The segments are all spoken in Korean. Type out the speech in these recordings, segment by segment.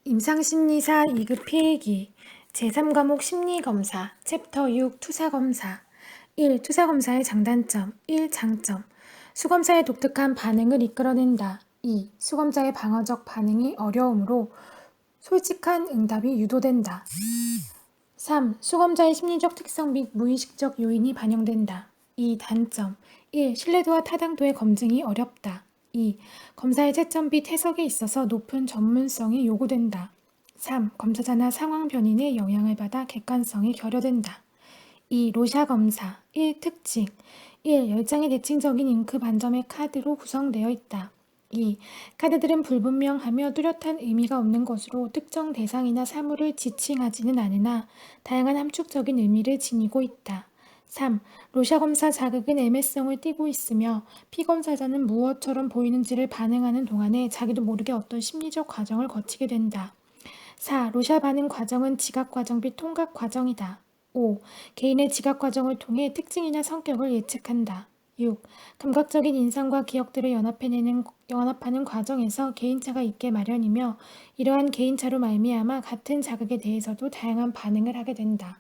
임상심리사 2급 필기 제3과목 심리검사 챕터 6 투사검사 1. 투사검사의 장단점 1. 장점 수검사의 독특한 반응을 이끌어낸다. 2. 수검자의 방어적 반응이 어려우므로 솔직한 응답이 유도된다. 3. 수검자의 심리적 특성 및 무의식적 요인이 반영된다. 2. 단점 1. 신뢰도와 타당도의 검증이 어렵다. 2. 검사의 채점 및 해석에 있어서 높은 전문성이 요구된다. 3. 검사자나 상황 변인의 영향을 받아 객관성이 결여된다. 2. 로샤 검사 1. 특징 1. 10장의 대칭적인 잉크 반점의 카드로 구성되어 있다. 2. 카드들은 불분명하며 뚜렷한 의미가 없는 것으로 특정 대상이나 사물을 지칭하지는 않으나 다양한 함축적인 의미를 지니고 있다. 3. 로샤 검사 자극은 애매성을 띠고 있으며 피검사자는 무엇처럼 보이는지를 반응하는 동안에 자기도 모르게 어떤 심리적 과정을 거치게 된다. 4. 로샤 반응 과정은 지각 과정 및 통각 과정이다. 5. 개인의 지각 과정을 통해 특징이나 성격을 예측한다. 6. 감각적인 인상과 기억들을 연합하는 과정에서 개인차가 있게 마련이며 이러한 개인차로 말미암아 같은 자극에 대해서도 다양한 반응을 하게 된다.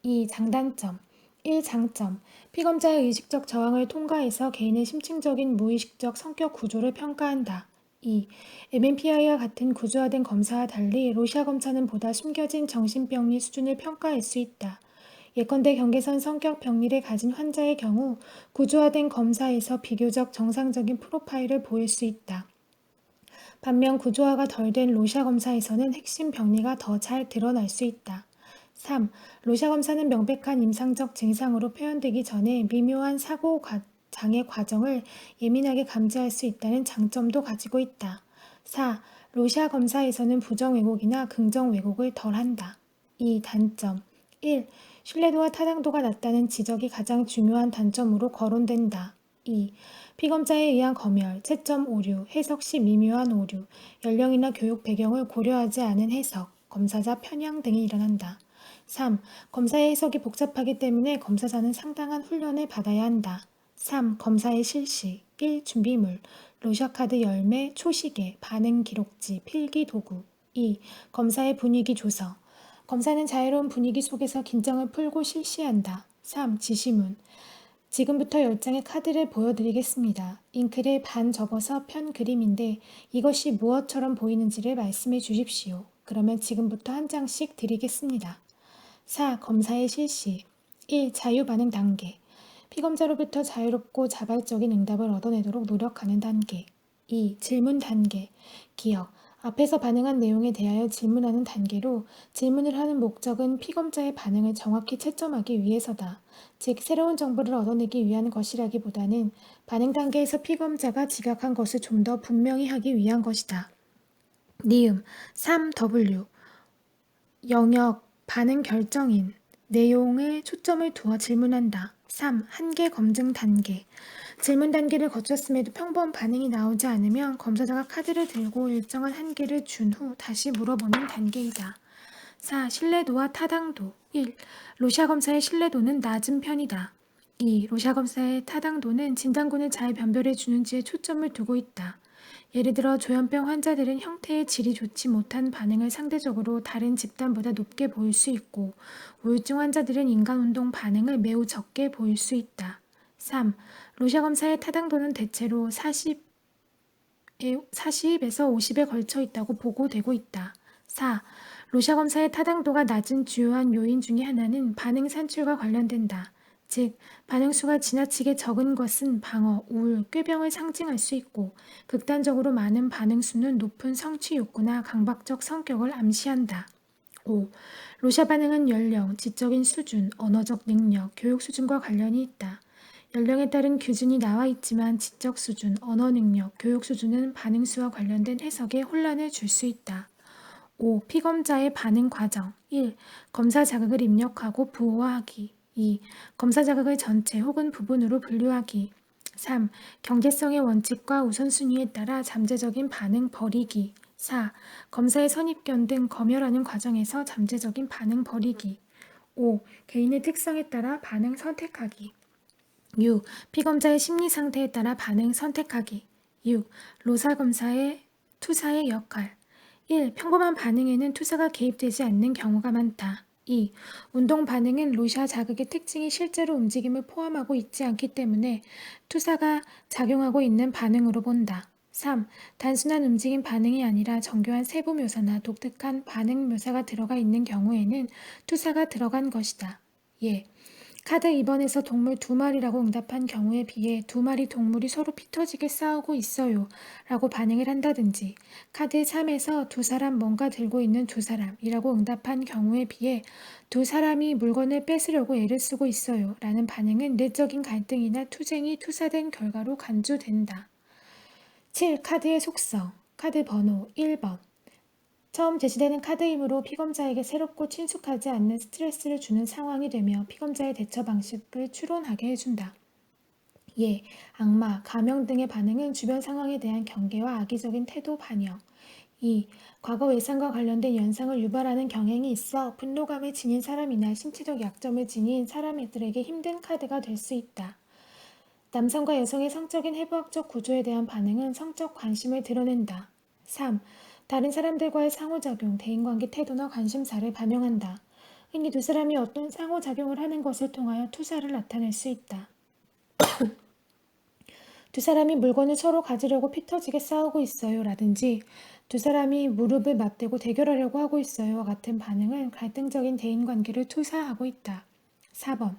2. 장단점 1. 장점 피검자의 의식적 저항을 통과해서 개인의 심층적인 무의식적 성격 구조를 평가한다. 2. MMPI와 같은 구조화된 검사와 달리 로시아 검사는 보다 숨겨진 정신병리 수준을 평가할 수 있다. 예컨대 경계선 성격 병리를 가진 환자의 경우 구조화된 검사에서 비교적 정상적인 프로파일을 보일 수 있다. 반면 구조화가 덜 된 로시아 검사에서는 핵심 병리가 더 잘 드러날 수 있다. 3. 로시아 검사는 명백한 임상적 증상으로 표현되기 전에 미묘한 사고 장애 과정을 예민하게 감지할 수 있다는 장점도 가지고 있다. 4. 로시아 검사에서는 부정 왜곡이나 긍정 왜곡을 덜 한다. 2. 단점 1. 신뢰도와 타당도가 낮다는 지적이 가장 중요한 단점으로 거론된다. 2. 피검자에 의한 검열, 채점 오류, 해석 시 미묘한 오류, 연령이나 교육 배경을 고려하지 않은 해석, 검사자 편향 등이 일어난다. 3. 검사의 해석이 복잡하기 때문에 검사자는 상당한 훈련을 받아야 한다. 3. 검사의 실시 1. 준비물 로샤카드 열매, 초시계, 반응 기록지, 필기 도구 2. 검사의 분위기 조서 검사는 자유로운 분위기 속에서 긴장을 풀고 실시한다. 3. 지시문 지금부터 10장의 카드를 보여드리겠습니다. 잉크를 반 접어서 편 그림인데 이것이 무엇처럼 보이는지를 말씀해 주십시오. 그러면 지금부터 한 장씩 드리겠습니다. 4. 검사의 실시 1. 자유반응 단계 피검자로부터 자유롭고 자발적인 응답을 얻어내도록 노력하는 단계 2. 질문 단계 기억 앞에서 반응한 내용에 대하여 질문하는 단계로 질문을 하는 목적은 피검자의 반응을 정확히 채점하기 위해서다. 즉 새로운 정보를 얻어내기 위한 것이라기보다는 반응 단계에서 피검자가 지각한 것을 좀 더 분명히 하기 위한 것이다. 니은 3W 영역 반응 결정인 내용에 초점을 두어 질문한다. 3. 한계 검증 단계 질문 단계를 거쳤음에도 평범한 반응이 나오지 않으면 검사자가 카드를 들고 일정한 한계를 준 후 다시 물어보는 단계이다. 4. 신뢰도와 타당도 1. 로시아 검사의 신뢰도는 낮은 편이다. 2. 로시아 검사의 타당도는 진단군을 잘 변별해 주는지에 초점을 두고 있다. 예를 들어 조현병 환자들은 형태의 질이 좋지 못한 반응을 상대적으로 다른 집단보다 높게 보일 수 있고 우울증 환자들은 인간운동 반응을 매우 적게 보일 수 있다. 3. 로시아 검사의 타당도는 대체로 40에서 50에 걸쳐 있다고 보고되고 있다. 4. 로시아 검사의 타당도가 낮은 주요한 요인 중의 하나는 반응 산출과 관련된다. 즉, 반응수가 지나치게 적은 것은 방어, 우울, 꾀병을 상징할 수 있고 극단적으로 많은 반응수는 높은 성취 욕구나 강박적 성격을 암시한다. 5. 로시아 반응은 연령, 지적인 수준, 언어적 능력, 교육 수준과 관련이 있다. 연령에 따른 기준이 나와 있지만 지적 수준, 언어 능력, 교육 수준은 반응수와 관련된 해석에 혼란을 줄 수 있다. 5. 피검자의 반응 과정 1. 검사 자극을 입력하고 부호화하기 2. 검사 자극을 전체 혹은 부분으로 분류하기 3. 경계성의 원칙과 우선순위에 따라 잠재적인 반응 버리기 4. 검사의 선입견 등 검열하는 과정에서 잠재적인 반응 버리기 5. 개인의 특성에 따라 반응 선택하기 6. 피검자의 심리 상태에 따라 반응 선택하기 6. 로사 검사의 투사의 역할 1. 평범한 반응에는 투사가 개입되지 않는 경우가 많다. 2. 운동 반응은 로샤 자극의 특징이 실제로 움직임을 포함하고 있지 않기 때문에 투사가 작용하고 있는 반응으로 본다. 3. 단순한 움직임 반응이 아니라 정교한 세부 묘사나 독특한 반응 묘사가 들어가 있는 경우에는 투사가 들어간 것이다. 예. 카드 2번에서 동물 2마리라고 응답한 경우에 비해 2마리 동물이 서로 피 터지게 싸우고 있어요 라고 반응을 한다든지, 카드 3에서 2사람 뭔가 들고 있는 2사람이라고 응답한 경우에 비해 2사람이 물건을 뺏으려고 애를 쓰고 있어요 라는 반응은 내적인 갈등이나 투쟁이 투사된 결과로 간주된다. 7. 카드의 속성. 카드 번호 1번. 처음 제시되는 카드이므로 피검자에게 새롭고 친숙하지 않는 스트레스를 주는 상황이 되며 피검자의 대처 방식을 추론하게 해준다. 예, 악마, 가명 등의 반응은 주변 상황에 대한 경계와 악의적인 태도 반영. 2. 과거 외상과 관련된 연상을 유발하는 경향이 있어 분노감을 지닌 사람이나 신체적 약점을 지닌 사람들에게 힘든 카드가 될 수 있다. 남성과 여성의 성적인 해부학적 구조에 대한 반응은 성적 관심을 드러낸다. 3. 다른 사람들과의 상호작용, 대인관계 태도나 관심사를 반영한다. 흔히 두 사람이 어떤 상호작용을 하는 것을 통하여 투사를 나타낼 수 있다. 두 사람이 물건을 서로 가지려고 피 터지게 싸우고 있어요 라든지 두 사람이 무릎을 맞대고 대결하려고 하고 있어요와 같은 반응은 갈등적인 대인관계를 투사하고 있다. 4번.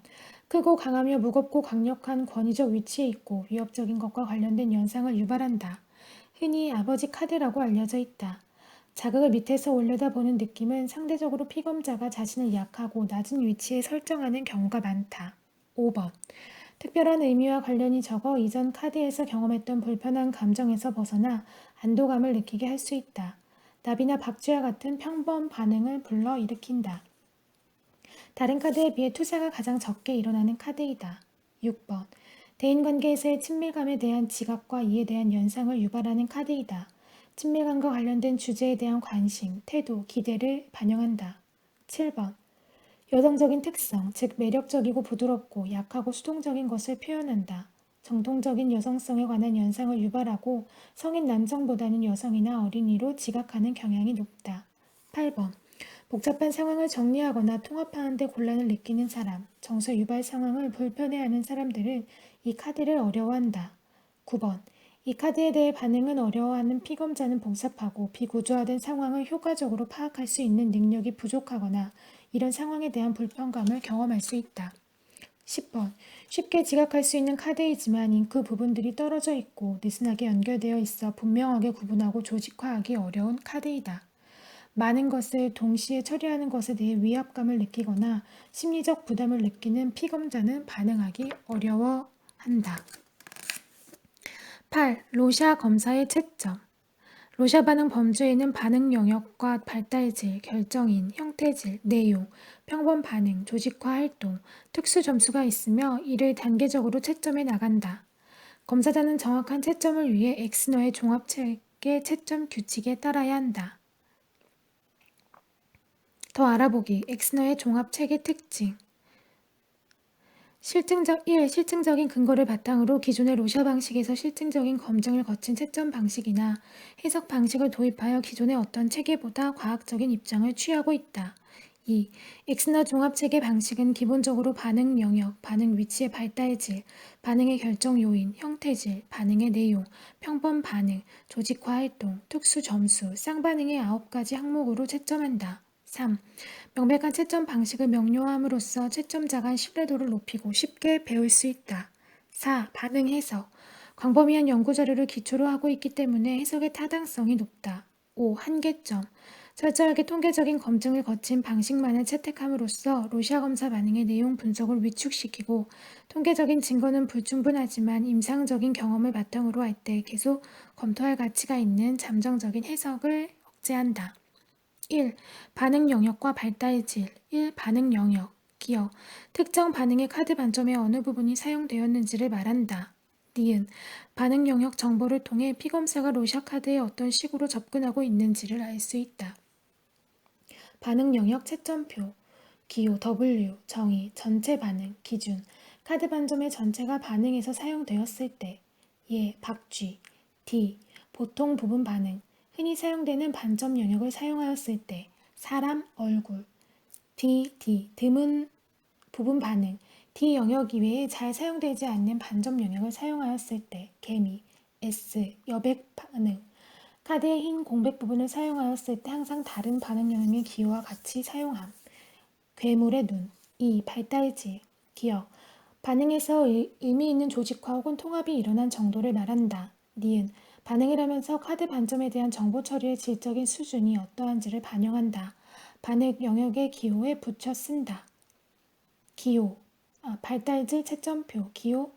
크고 강하며 무겁고 강력한 권위적 위치에 있고 위협적인 것과 관련된 연상을 유발한다. 흔히 아버지 카드라고 알려져 있다. 자극을 밑에서 올려다보는 느낌은 상대적으로 피검자가 자신을 약하고 낮은 위치에 설정하는 경우가 많다. 5번. 특별한 의미와 관련이 적어 이전 카드에서 경험했던 불편한 감정에서 벗어나 안도감을 느끼게 할 수 있다. 나비나 박쥐와 같은 평범 반응을 불러일으킨다. 다른 카드에 비해 투사가 가장 적게 일어나는 카드이다. 6번. 대인관계에서의 친밀감에 대한 지각과 이에 대한 연상을 유발하는 카드이다. 친밀감과 관련된 주제에 대한 관심, 태도, 기대를 반영한다. 7번. 여성적인 특성, 즉 매력적이고 부드럽고 약하고 수동적인 것을 표현한다. 정통적인 여성성에 관한 연상을 유발하고 성인 남성보다는 여성이나 어린이로 지각하는 경향이 높다. 8번. 복잡한 상황을 정리하거나 통합하는 데 곤란을 느끼는 사람, 정서 유발 상황을 불편해하는 사람들은 이 카드를 어려워한다. 9번. 이 카드에 대해 반응은 어려워하는 피검자는 복잡하고 비구조화된 상황을 효과적으로 파악할 수 있는 능력이 부족하거나 이런 상황에 대한 불편감을 경험할 수 있다. 10번. 쉽게 지각할 수 있는 카드이지만 잉크 부분들이 떨어져 있고 느슨하게 연결되어 있어 분명하게 구분하고 조직화하기 어려운 카드이다. 많은 것을 동시에 처리하는 것에 대해 위압감을 느끼거나 심리적 부담을 느끼는 피검자는 반응하기 어려워한다. 8. 로샤 검사의 채점. 로샤 반응 범주에는 반응 영역과 발달질, 결정인, 형태질, 내용, 평범 반응, 조직화 활동, 특수 점수가 있으며 이를 단계적으로 채점해 나간다. 검사자는 정확한 채점을 위해 엑스너의 종합책의 채점 규칙에 따라야 한다. 더 알아보기. 엑스너의 종합책의 특징. 1. 실증적인 근거를 바탕으로 기존의 로샤 방식에서 실증적인 검증을 거친 채점 방식이나 해석 방식을 도입하여 기존의 어떤 체계보다 과학적인 입장을 취하고 있다. 2. 엑스너 종합체계 방식은 기본적으로 반응 영역, 반응 위치의 발달질, 반응의 결정 요인, 형태질, 반응의 내용, 평범 반응, 조직화 활동, 특수 점수, 쌍반응의 9가지 항목으로 채점한다. 3. 명백한 채점 방식을 명료함으로써 채점자 간 신뢰도를 높이고 쉽게 배울 수 있다. 4. 반응 해석. 광범위한 연구자료를 기초로 하고 있기 때문에 해석의 타당성이 높다. 5. 한계점. 철저하게 통계적인 검증을 거친 방식만을 채택함으로써 로샤 검사 반응의 내용 분석을 위축시키고 통계적인 증거는 불충분하지만 임상적인 경험을 바탕으로 할 때 계속 검토할 가치가 있는 잠정적인 해석을 억제한다. 1. 반응 영역과 발달질. 1. 반응 영역. 기억. 특정 반응의 카드 반점의 어느 부분이 사용되었는지를 말한다. 니은. 반응 영역 정보를 통해 피검사가 로샤 카드에 어떤 식으로 접근하고 있는지를 알 수 있다. 반응 영역 채점표. 기호 W. 정의. 전체 반응. 기준. 카드 반점의 전체가 반응에서 사용되었을 때. 예. 박쥐. D. 보통 부분 반응. 흔히 사용되는 반점 영역을 사용하였을 때 사람, 얼굴, D, 드문 부분 반응, D 영역 이외에 잘 사용되지 않는 반점 영역을 사용하였을 때 개미, S, 여백 반응, 카드의 흰 공백 부분을 사용하였을 때 항상 다른 반응 영역의 기호와 같이 사용함. 괴물의 눈, E, 발달질, 기억, 반응에서 의미 있는 조직화 혹은 통합이 일어난 정도를 말한다. 니은, 반응을 하면서 카드 반점에 대한 정보 처리의 질적인 수준이 어떠한지를 반영한다. 반응 영역의 기호에 붙여 쓴다. 기호, 발달질 채점표, 기호,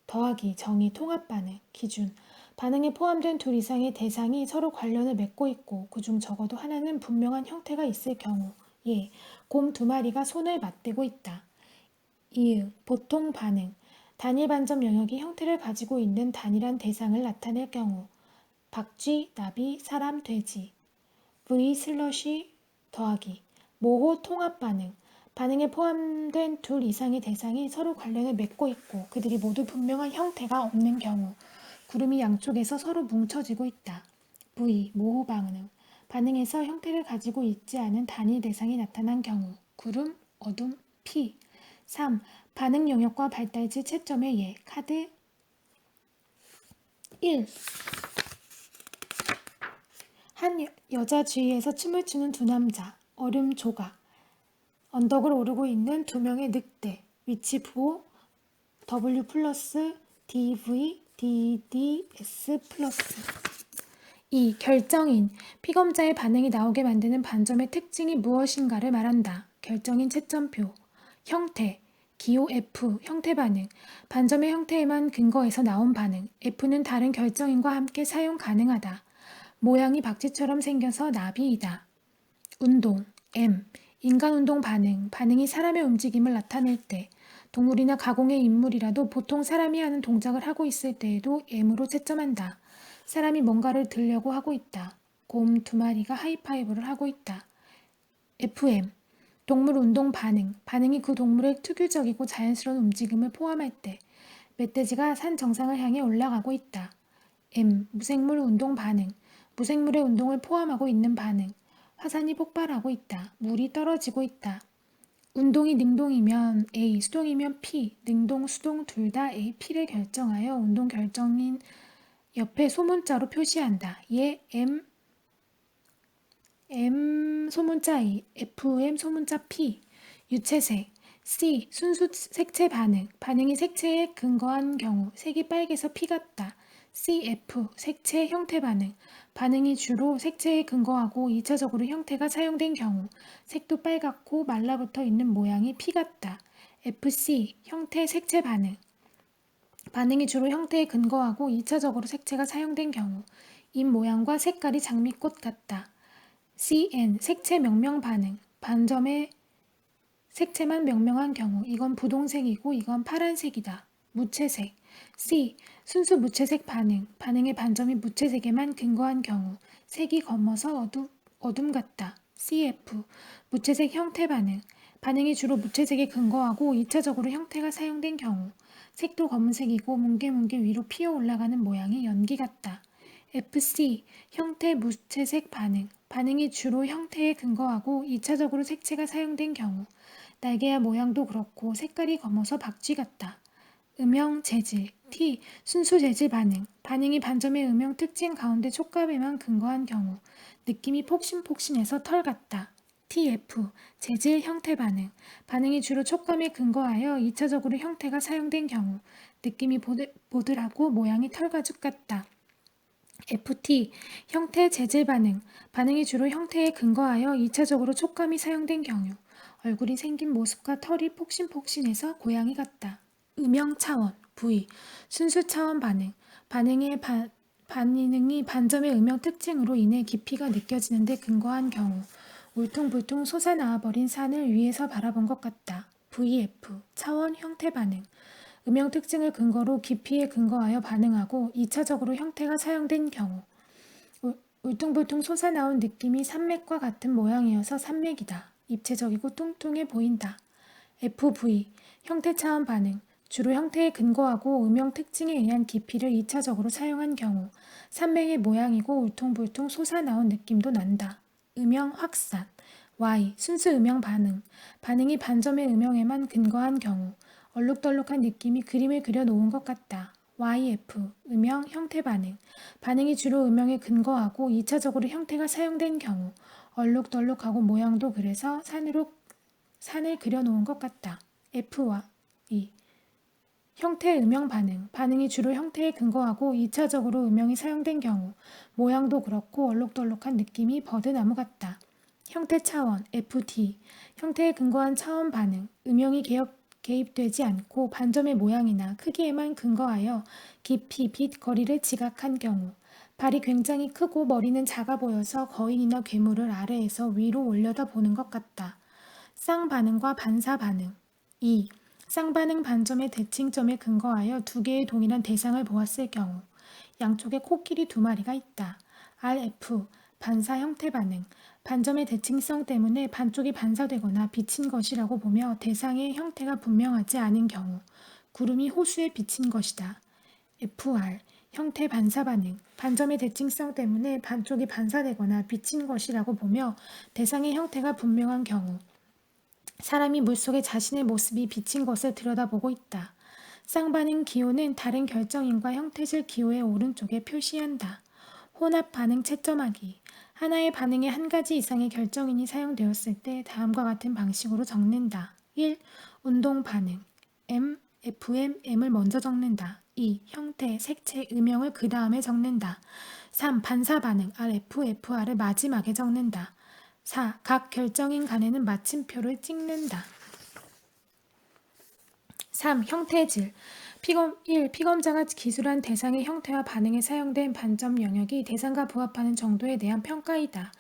더하기, 정의, 통합 반응, 기준. 반응에 포함된 둘 이상의 대상이 서로 관련을 맺고 있고 그중 적어도 하나는 분명한 형태가 있을 경우. 예, 곰 두 마리가 손을 맞대고 있다. 이응, 보통 반응. 단일 반점 영역이 형태를 가지고 있는 단일한 대상을 나타낼 경우. 박쥐, 나비, 사람, 돼지. V, 슬러시, 더하기. 모호 통합 반응. 반응에 포함된 둘 이상의 대상이 서로 관련을 맺고 있고 그들이 모두 분명한 형태가 없는 경우. 구름이 양쪽에서 서로 뭉쳐지고 있다. V, 모호 반응. 반응에서 형태를 가지고 있지 않은 단일 대상이 나타난 경우. 구름, 어둠, P. 3. 반응 영역과 발달지 채점의 예. 카드 1. 한 여자 주위에서 춤을 추는 두 남자. 얼음 조각. 언덕을 오르고 있는 두 명의 늑대. 위치 부호 W 플러스 DV DDS 플러스 2. 결정인. 피검자의 반응이 나오게 만드는 반점의 특징이 무엇인가를 말한다. 결정인 채점표. 형태. 기호 F. 형태 반응. 반점의 형태에만 근거해서 나온 반응. F는 다른 결정인과 함께 사용 가능하다. 모양이 박쥐처럼 생겨서 나비이다. 운동. M. 인간 운동 반응. 반응이 사람의 움직임을 나타낼 때. 동물이나 가공의 인물이라도 보통 사람이 하는 동작을 하고 있을 때에도 M으로 채점한다. 사람이 뭔가를 들려고 하고 있다. 곰 두 마리가 하이파이브를 하고 있다. FM. 동물 운동 반응. 반응이 그 동물의 특유적이고 자연스러운 움직임을 포함할 때. 멧돼지가 산 정상을 향해 올라가고 있다. M. 무생물 운동 반응. 무생물의 운동을 포함하고 있는 반응. 화산이 폭발하고 있다. 물이 떨어지고 있다. 운동이 능동이면 A, 수동이면 P, 능동, 수동 둘 다 A, P를 결정하여 운동 결정인 옆에 소문자로 표시한다. 얘 M 소문자 E, FM 소문자 P, 유채색. C, 순수 색채 반응. 반응이 색채에 근거한 경우 색이 빨개서 피 같다. CF, 색채 형태 반응. 반응이 주로 색채에 근거하고 2차적으로 형태가 사용된 경우 색도 빨갛고 말라붙어 있는 모양이 피 같다. FC, 형태 색채 반응. 반응이 주로 형태에 근거하고 2차적으로 색채가 사용된 경우 잎 모양과 색깔이 장미꽃 같다. CN, 색채 명명 반응. 반점의 색채만 명명한 경우 이건 부동색이고 이건 파란색이다. 무채색. C. 순수 무채색 반응. 반응의 반점이 무채색에만 근거한 경우 색이 검어서 어둠 같다. CF. 무채색 형태 반응. 반응이 주로 무채색에 근거하고 2차적으로 형태가 사용된 경우 색도 검은색이고 뭉게뭉게 위로 피어 올라가는 모양이 연기 같다. FC. 형태 무채색 반응. 반응이 주로 형태에 근거하고 2차적으로 색채가 사용된 경우 날개와 모양도 그렇고 색깔이 검어서 박쥐 같다. 음영 재질 T. 순수 재질 반응. 반응이 반점의 음영 특징 가운데 촉감에만 근거한 경우 느낌이 폭신폭신해서 털 같다. TF. 재질 형태 반응. 반응이 주로 촉감에 근거하여 2차적으로 형태가 사용된 경우 느낌이 보들하고 모양이 털가죽 같다. FT. 형태 재질 반응. 반응이 주로 형태에 근거하여 2차적으로 촉감이 사용된 경우 얼굴이 생긴 모습과 털이 폭신폭신해서 고양이 같다. 음영 차원 V. 순수 차원 반응. 반응의 반응이 반점의 음영 특징으로 인해 깊이가 느껴지는데 근거한 경우 울퉁불퉁 솟아나와버린 산을 위에서 바라본 것 같다. VF. 차원 형태 반응. 음영 특징을 근거로 깊이에 근거하여 반응하고 2차적으로 형태가 사용된 경우 울퉁불퉁 솟아나온 느낌이 산맥과 같은 모양이어서 산맥이다. 입체적이고 뚱뚱해 보인다. FV. 형태 차원 반응. 주로 형태에 근거하고 음영 특징에 의한 깊이를 2차적으로 사용한 경우 산맥의 모양이고 울퉁불퉁 솟아나온 느낌도 난다. 음영 확산. Y. 순수 음영 반응. 반응이 반점의 음영에만 근거한 경우 얼룩덜룩한 느낌이 그림을 그려놓은 것 같다. YF. 음영 형태 반응. 반응이 주로 음영에 근거하고 2차적으로 형태가 사용된 경우 얼룩덜룩하고 모양도 그래서 산을 그려놓은 것 같다. F와 E. 형태 음영 반응. 반응이 주로 형태에 근거하고 2차적으로 음영이 사용된 경우 모양도 그렇고 얼룩덜룩한 느낌이 버드나무 같다. 형태 차원 FT. 형태에 근거한 차원 반응. 음영이 개입되지 않고 반점의 모양이나 크기에만 근거하여 깊이 빛 거리를 지각한 경우 발이 굉장히 크고 머리는 작아 보여서 거인이나 괴물을 아래에서 위로 올려다 보는 것 같다. 쌍반응과 반사반응. 2. 쌍반응 반점의 대칭점에 근거하여 두 개의 동일한 대상을 보았을 경우 양쪽에 코끼리 두 마리가 있다. RF. 반사 형태 반응. 반점의 대칭성 때문에 반쪽이 반사되거나 비친 것이라고 보며 대상의 형태가 분명하지 않은 경우 구름이 호수에 비친 것이다. FR. 형태 반사 반응. 반점의 대칭성 때문에 반쪽이 반사되거나 비친 것이라고 보며 대상의 형태가 분명한 경우 사람이 물속에 자신의 모습이 비친 것을 들여다보고 있다. 쌍반응 기호는 다른 결정인과 형태질 기호의 오른쪽에 표시한다. 혼합 반응 채점하기. 하나의 반응에 한 가지 이상의 결정인이 사용되었을 때 다음과 같은 방식으로 적는다. 1. 운동 반응. M, FM, M을 먼저 적는다. 2. 형태, 색채, 음영을 그 다음에 적는다. 3. 반사 반응. RF, FR을 마지막에 적는다. 4. 각 결정인 간에는 마침표를 찍는다. 3. 형태질. 1. 피검자가 기술한 대상의 형태와 반응에 사용된 반점 영역이 대상과 부합하는 정도에 대한 평가이다.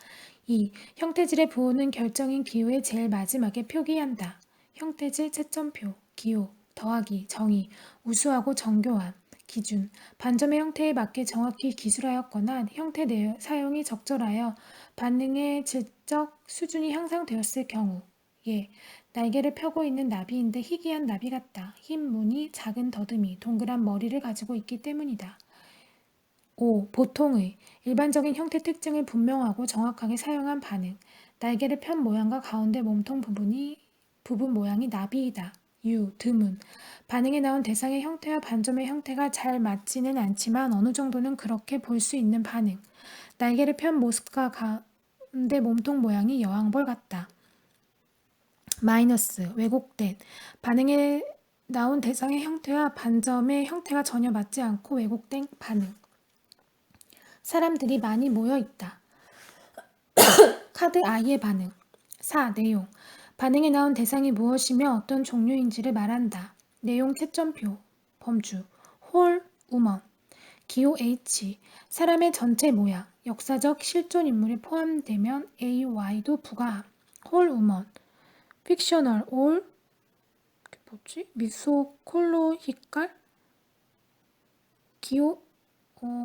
2. 형태질의 부호는 결정인 기호의 제일 마지막에 표기한다. 형태질 채점표, 기호, 더하기, 정의, 우수하고 정교한, 기준, 반점의 형태에 맞게 정확히 기술하였거나 형태 사용이 적절하여 반응의 질적 수준이 향상되었을 경우 예. 날개를 펴고 있는 나비인데 희귀한 나비 같다. 흰 무늬, 작은 더듬이, 동그란 머리를 가지고 있기 때문이다. 5. 보통의, 일반적인 형태 특징을 분명하고 정확하게 사용한 반응. 날개를 편 모양과 가운데 몸통 부분 모양이 나비이다. 6. 드문, 반응에 나온 대상의 형태와 반점의 형태가 잘 맞지는 않지만 어느 정도는 그렇게 볼 수 있는 반응. 날개를 편 모습과 가운데 몸통 모양이 여왕벌 같다. 마이너스, 왜곡된, 반응에 나온 대상의 형태와 반점의 형태가 전혀 맞지 않고 왜곡된 반응. 사람들이 많이 모여 있다. 카드 I의 반응. 4. 내용. 반응에 나온 대상이 무엇이며 어떤 종류인지를 말한다. 내용 채점표. 범주. 홀, 우먼. 기호 H. 사람의 전체 모양. 역사적 실존 인물이 포함되면 AY도 부가함. 홀, 우먼. 픽셔널, 올, 뭐지? 미소콜로히칼? 기호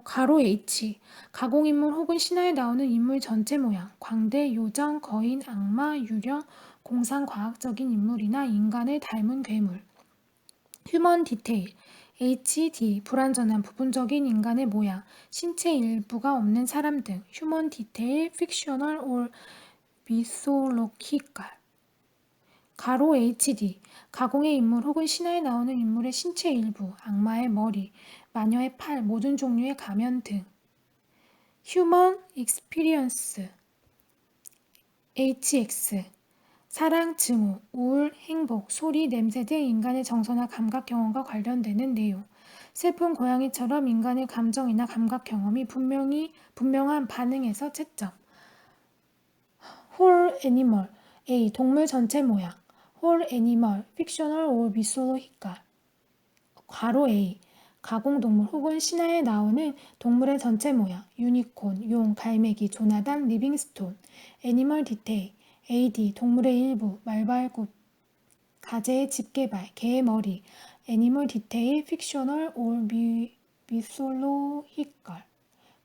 가로 H. 가공인물 혹은 신화에 나오는 인물 전체 모양. 광대, 요정, 거인, 악마, 유령, 공상과학적인 인물이나 인간을 닮은 괴물. 휴먼 디테일. HD. 불완전한 부분적인 인간의 모양. 신체 일부가 없는 사람 등. 휴먼 디테일, 픽셔널, 올, 미소로키칼. 가로 HD. 가공의 인물 혹은 신화에 나오는 인물의 신체 일부, 악마의 머리, 마녀의 팔, 모든 종류의 가면 등. 휴먼 익스피리언스 HX. 사랑, 증오, 우울, 행복, 소리, 냄새 등 인간의 정서나 감각 경험과 관련되는 내용. 슬픈 고양이처럼 인간의 감정이나 감각 경험이 분명한 반응에서 채점. 홀 애니멀 A. 동물 전체 모양. 홀 애니멀, 픽셔널 or 미소로히칼. 괄호 A. 가공동물 혹은 신화에 나오는 동물의 전체 모양. 유니콘, 용, 갈매기, 조나단, 리빙스톤. 애니멀 디테일. AD. 동물의 일부, 말발굽, 가재의 집게발, 개의 머리. 애니멀 디테일, 픽셔널 or 미소로히칼.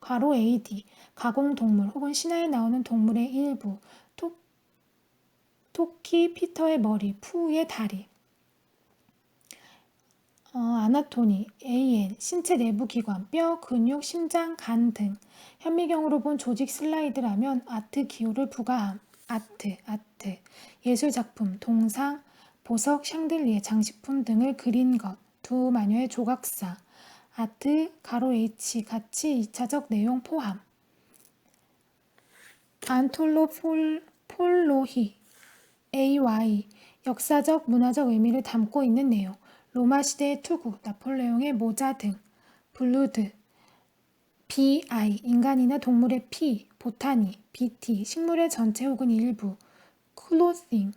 괄호 AD. 가공동물 혹은 신화에 나오는 동물의 일부, 토끼, 피터의 머리, 푸우의 다리. 아나토미, AN, 신체 내부 기관, 뼈, 근육, 심장, 간 등. 현미경으로 본 조직 슬라이드라면 아트 기호를 부과함. 아트. 예술 작품, 동상, 보석, 샹들리에, 장식품 등을 그린 것. 두 마녀의 조각사. 아트, 가로 H, 같이 2차적 내용 포함. 안톨로폴로히, AY, 역사적, 문화적 의미를 담고 있는 내용. 로마 시대의 투구, 나폴레옹의 모자 등. 블루드, BI, 인간이나 동물의 피, 보타니, BT, 식물의 전체 혹은 일부. 클로싱,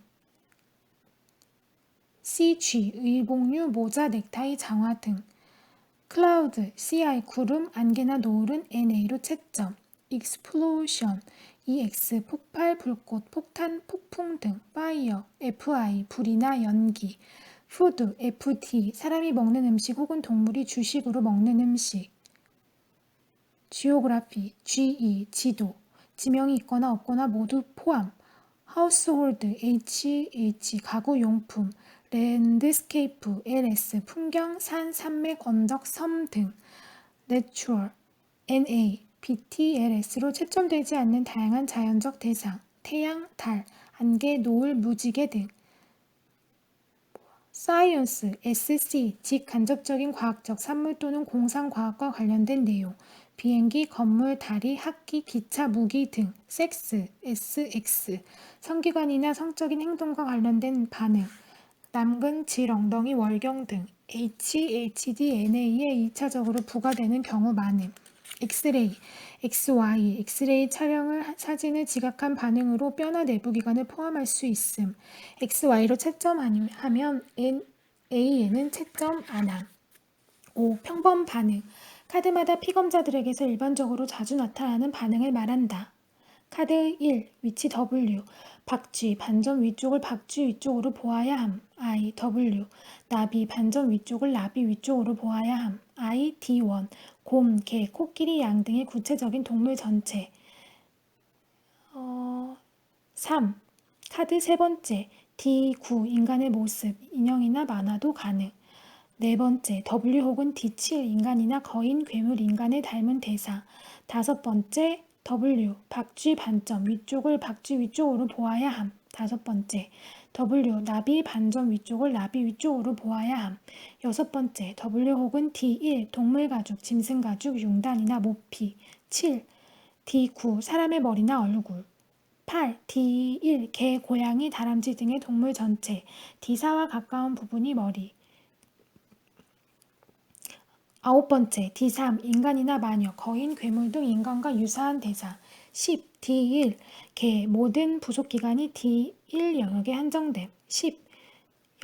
CG, 의복류, 모자, 넥타이, 장화 등. 클라우드, CI, 구름, 안개나 노을은 NA로 채점. 익스플로션, EX, 폭발, 불꽃, 폭탄, 폭풍 등. 파이어, FI, 불이나 연기. 푸드, FT, 사람이 먹는 음식 혹은 동물이 주식으로 먹는 음식. 지오그라피, GE, 지도, 지명이 있거나 없거나 모두 포함. 하우스홀드, HH, 가구용품. 랜드스케이프, LS, 풍경, 산, 산맥, 언덕, 섬 등. 내추럴, NA, BTLS로 채점되지 않는 다양한 자연적 대상. 태양, 달, 안개, 노을, 무지개 등. 사이언스, SC, 즉 간접적인 과학적, 산물 또는 공상과학과 관련된 내용. 비행기, 건물, 다리, 학기, 기차, 무기 등. 섹스, SX, 성기관이나 성적인 행동과 관련된 반응. 남근, 질, 엉덩이, 월경 등. HDNA에 2차적으로 부과되는 경우 많음. 엑스레이, XY, 엑스레이 촬영을 사진을 지각한 반응으로 뼈나 내부기관을 포함할 수 있음. XY로 채점하면 AN은 채점 안함. 5. 평범 반응. 카드마다 피검자들에게서 일반적으로 자주 나타나는 반응을 말한다. 카드 1. 위치 W. 박쥐, 반점 위쪽을 박쥐 위쪽으로 보아야 함. I, W. 나비, 반점 위쪽을 나비 위쪽으로 보아야 함. I, D1. 곰, 개, 코끼리, 양 등의 구체적인 동물 전체. 3. 카드 세 번째. D9. 인간의 모습, 인형이나 만화도 가능. 네 번째. W 혹은 D7. 인간이나 거인, 괴물, 인간을 닮은 대사. 다섯 번째. W. 박쥐 반점 위쪽을 박쥐 위쪽으로 보아야 함. 다섯 번째. W. 나비 반점 위쪽을 나비 위쪽으로 보아야 함. 여섯 번째. W 혹은 D1. 동물 가죽, 짐승 가죽, 융단이나 모피. 7. D9. 사람의 머리나 얼굴. 8. D1. 개, 고양이, 다람쥐 등의 동물 전체. D4와 가까운 부분이 머리. 아홉 번째, D3. 인간이나 마녀, 거인, 괴물 등 인간과 유사한 대사. 10. D1. 개, 모든 부속기관이 D1 영역에 한정됨. 10.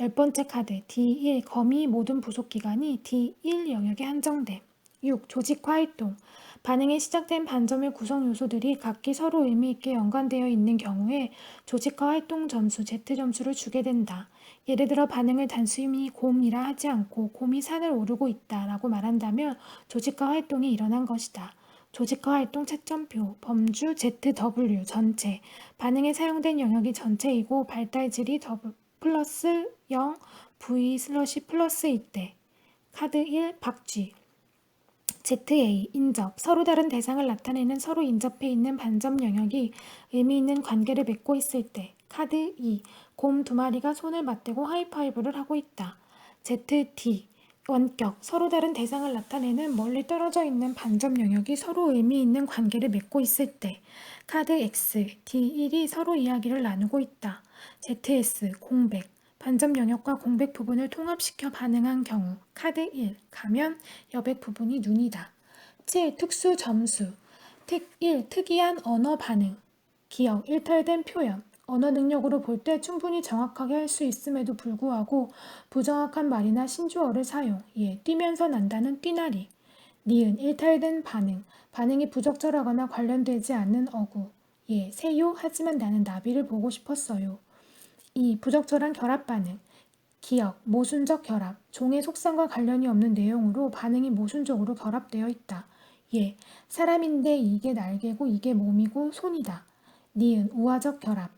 열 번째 카드, D1. 거미, 모든 부속기관이 D1 영역에 한정됨. 6. 조직화 활동. 반응에 시작된 반점의 구성 요소들이 각기 서로 의미있게 연관되어 있는 경우에 조직화 활동 점수, Z점수를 주게 된다. 예를 들어 반응을 단순히 곰이라 하지 않고 곰이 산을 오르고 있다 라고 말한다면 조직화 활동이 일어난 것이다. 조직화 활동 채점표, 범주 ZW 전체, 반응에 사용된 영역이 전체이고 발달질이 플러스 0, V 플러스 이때. 카드 1, 박쥐. ZA, 인접, 서로 다른 대상을 나타내는 서로 인접해 있는 반점 영역이 의미 있는 관계를 맺고 있을 때. 카드 2, 곰 두 마리가 손을 맞대고 하이파이브를 하고 있다. ZT, 원격, 서로 다른 대상을 나타내는 멀리 떨어져 있는 반점 영역이 서로 의미 있는 관계를 맺고 있을 때. 카드 X, D1이 서로 이야기를 나누고 있다. ZS, 공백, 반점 영역과 공백 부분을 통합시켜 반응한 경우. 카드 1. 가면, 여백 부분이 눈이다. 7. 특수 점수. 특 1. 특이한 언어 반응. 기억, 일탈된 표현. 언어 능력으로 볼 때 충분히 정확하게 할 수 있음에도 불구하고 부정확한 말이나 신조어를 사용. 예, 뛰면서 난다는 뛰나리. 니은, 일탈된 반응. 반응이 부적절하거나 관련되지 않는 어구. 예, 새요. 하지만 나는 나비를 보고 싶었어요. 2. 부적절한 결합 반응. 기억, 모순적 결합. 종의 속성과 관련이 없는 내용으로 반응이 모순적으로 결합되어 있다. 예, 사람인데 이게 날개고 이게 몸이고 손이다. 니은, 우화적 결합.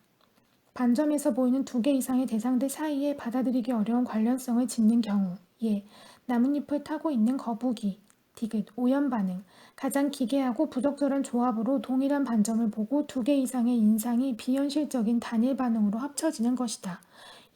반점에서 보이는 두 개 이상의 대상들 사이에 받아들이기 어려운 관련성을 짓는 경우. 예, 나뭇잎을 타고 있는 거북이. 디귿, 오염 반응. 가장 기괴하고 부적절한 조합으로 동일한 반점을 보고 두 개 이상의 인상이 비현실적인 단일 반응으로 합쳐지는 것이다.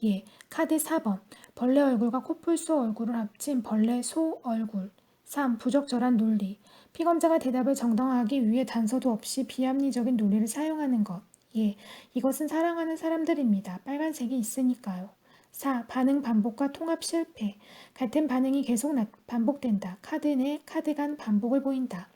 예, 카드 4번. 벌레 얼굴과 코뿔소 얼굴을 합친 벌레 소 얼굴. 3. 부적절한 논리. 피검자가 대답을 정당화하기 위해 단서도 없이 비합리적인 논리를 사용하는 것. 예, 이것은 사랑하는 사람들입니다. 빨간색이 있으니까요. 4. 반응 반복과 통합 실패. 같은 반응이 계속 반복된다. 카드 내 카드 간 반복을 보인다.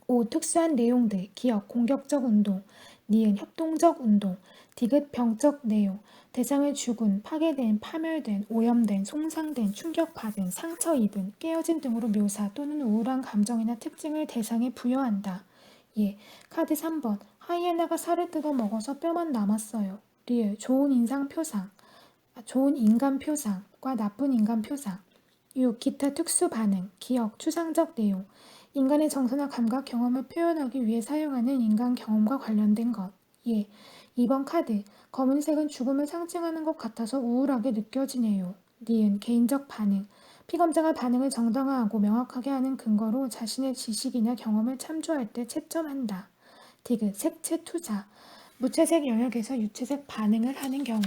5. 특수한 내용들. 기억, 공격적 운동. 니은, 협동적 운동. 디귿, 병적 내용. 대상을 죽은, 파괴된, 파멸된, 오염된, 손상된, 충격받은, 상처 입은, 깨어진 등으로 묘사 또는 우울한 감정이나 특징을 대상에 부여한다. 예. 카드 3번. 하이에나가 살을 뜯어 먹어서 뼈만 남았어요. 리을, 좋은 인상 표상. 좋은 인간 표상과 나쁜 인간 표상. 6. 기타 특수 반응, 기억, 추상적 내용. 인간의 정서나 감각 경험을 표현하기 위해 사용하는 인간 경험과 관련된 것. 예. 2번 카드. 검은색은 죽음을 상징하는 것 같아서 우울하게 느껴지네요. 니은, 개인적 반응. 피검자가 반응을 정당화하고 명확하게 하는 근거로 자신의 지식이나 경험을 참조할 때 채점한다. 디귿, 색채 투자. 무채색 영역에서 유채색 반응을 하는 경우.